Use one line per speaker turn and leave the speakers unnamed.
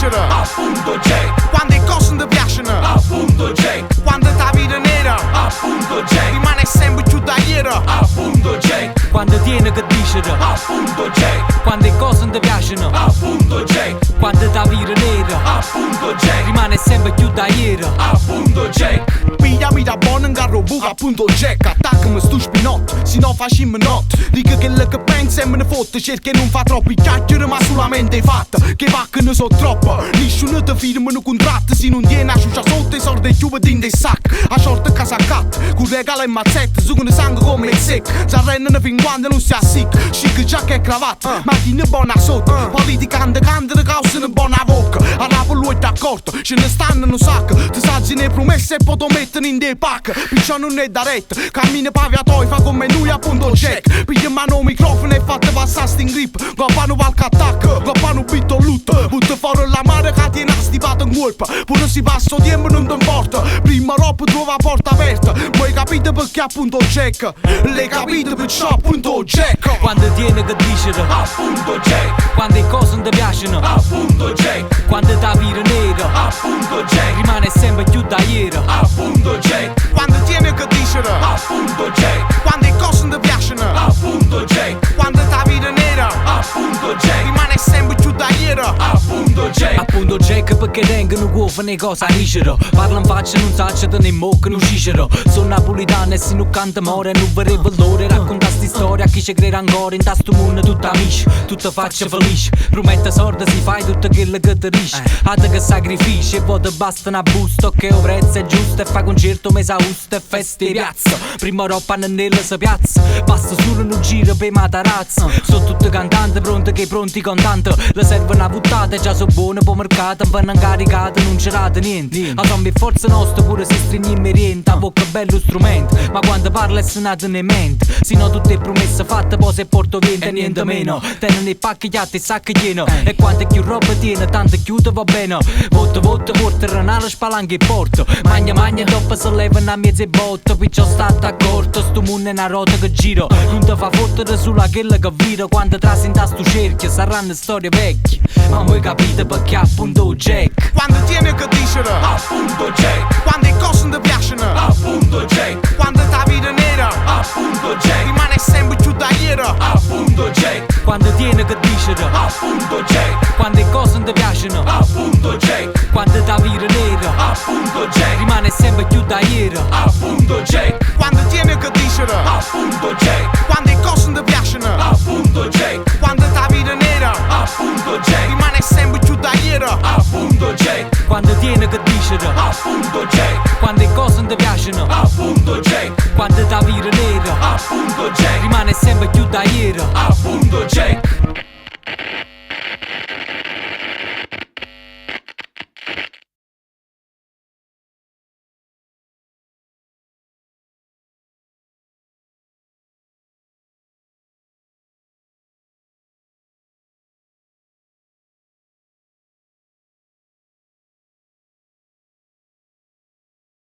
dicono,
appunto Jack.
quando le cose non ti piacciono,
Appunto Jack.
quando la vita è nera,
Appunto Jack.
rimane sempre più da ieri,
Appunto Jack.
Quando tiene che dicono,
Appunto Jack.
quando le cose non ti piacciono,
Appunto Jack.
quando la vita è nera,
Appunto Jack.
rimane sempre più da ieri.
Appunto Jack.
pigliami da buono in carro buca, appunto Jack. Attaccami stu spinotto, se no facciamo notte. Dico che quello che pensa e me ne fotte, cerca non fa troppi chiacchiere ma solamente fatta. Che va che ne so troppo, nessuno ti firma un contratto. Se non tiene a sciuscia sotto i soldi chiude in dei sacchi. A sorte casaccat, con regala e mazzette, sucano sangue come il secco. Si arrendono fin quando non si assicca. Chic, giacca e cravatta, macchina buona sotto. Politicante, cante, causano buona bocca. A Napoli è d'accordo, ce ne stanno un sacco. Ti saggi ne promesse e poi ti mettono in dei pack. Piccia non è da retta, cammina paviatoi, fa come lui appunto Jack. Piglia in mano il microfono e fate passare sti in grip. Goppano qualche attacco, goppano bitto lutto. Butta fuori la mare che tiene stipato in colpa. Pure si passa tempo non ti importa. Prima roba trova porta aperta. Voi capite perché appunto Jack. Le capite perciò appunto Jack.
Quando tiene che dicono,
Appunto Jack.
quando le cose non ti piacciono,
Appunto Jack.
quando la vita è nera,
Appunto Jack.
rimane sempre più da ieri.
Appunto Jack.
Quando tiene che dicono,
Appunto Jack.
quando le cose non ti piacciono,
Appunto Jack.
quando la vita è nera,
Appunto Jack.
rimane sempre più da ieri.
Appunto Jack.
Appunto Jack perché tengono cuofa ne cose a dicere. Parla in faccia non sacciano né mocca non scicero. Sono napolitano e se non canta more non vorrei valore. Racconta sti storia a chi ci crede ancora. In tasto mondo tutta amici, tutta faccia felice. Promette sorda si fai tutto quello che ti dice. Hate che sacrifici e poi ti basta una busta. Che il prezzo è giusto e fa concerto mesa usta e feste piazza. Prima roba nella si piazza. Basta solo un giro per matarazzo. Sono tutti cantanti pronti che pronti cantanti. Le serve una puttata e già so buone po' mercato. Vanno caricate non c'erate niente. A zombie forza nostra pure si stringimme riente. A bocca bello strumento, ma quando parla è suonato ne mente. Sino tutte promesse fatte poi se porto vento e niente meno. Tenen i pacchi chiatti e sacchi pieno. E quante più roba tiene tanto chiude va bene. Voto porta renale spalanche e porto. Magna dopo si levano a mezzo e botto. Piccio stato accorto sto mondo è una rota che giro. Non ti fa fottere sulla quella che viro. Quando trasi in tasto cerchio saranno storie vecchie. Ma voi capite perché appunto Jack.
Quando tiene che dicono,
Appunto Jack.
quando le cose non ti piacciono,
Appunto Jack.
quando la vita è nera,
Appunto Jack.
rimane sempre più da ieri.
Appunto Jack.
Quando tiene che dicono,